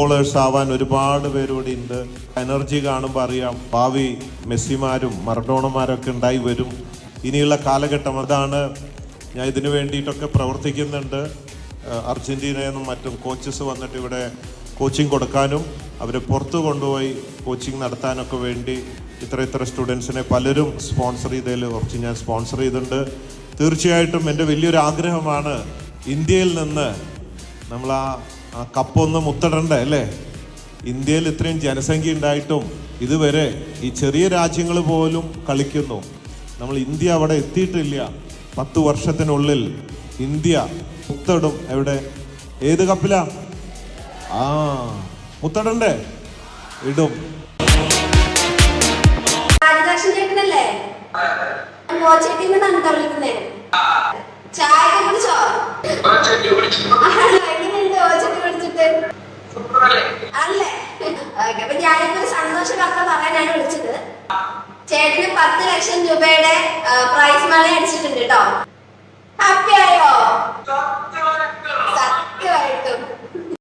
Footballers ആവാൻ ഒരുപാട് പേരോടെ ഉണ്ട്. എനർജി കാണുമ്പോൾ അറിയാം ഭാവി മെസ്സിമാരും മറഡോണമാരൊക്കെ ഉണ്ടായി വരും. ഇനിയുള്ള കാലഘട്ടം അതാണ്. ഞാൻ ഇതിനു വേണ്ടിയിട്ടൊക്കെ പ്രവർത്തിക്കുന്നുണ്ട്. അർജന്റീനയിൽ നിന്നും മറ്റും കോച്ചസ് വന്നിട്ട് ഇവിടെ കോച്ചിങ് കൊടുക്കാനും അവരെ പുറത്തു കൊണ്ടുപോയി കോച്ചിങ് നടത്താനൊക്കെ വേണ്ടി ഇത്ര സ്റ്റുഡൻസിനെ പലരും സ്പോൺസർ ചെയ്തതിൽ കുറച്ച് ഞാൻ സ്പോൺസർ ചെയ്തിട്ടുണ്ട്. തീർച്ചയായിട്ടും എൻ്റെ വലിയൊരു ആഗ്രഹമാണ് ഇന്ത്യയിൽ നിന്ന് നമ്മൾ ആ കപ്പൊന്ന് മുത്തടണ്ടേ അല്ലേ. ഇന്ത്യയിൽ ഇത്രയും ജനസംഖ്യ ഉണ്ടായിട്ടും ഇതുവരെ ഈ ചെറിയ രാജ്യങ്ങൾ പോലും കളിക്കുന്നു. നമ്മൾ ഇന്ത്യ അവിടെ എത്തിയിട്ടില്ല. 10 വർഷത്തിനുള്ളിൽ ഇന്ത്യ മുത്തടും. എവിടെ ഏത് കപ്പിലാ? മുത്തടണ്ടേ? ഇടും. ഞാനിപ്പോ സന്തോഷ വാർത്ത പറയാനാണ് വിളിച്ചത്. ചേട്ടന് 10 ലക്ഷം രൂപയുടെ പ്രൈസ് മണി അടിച്ചിട്ടുണ്ട് കേട്ടോ.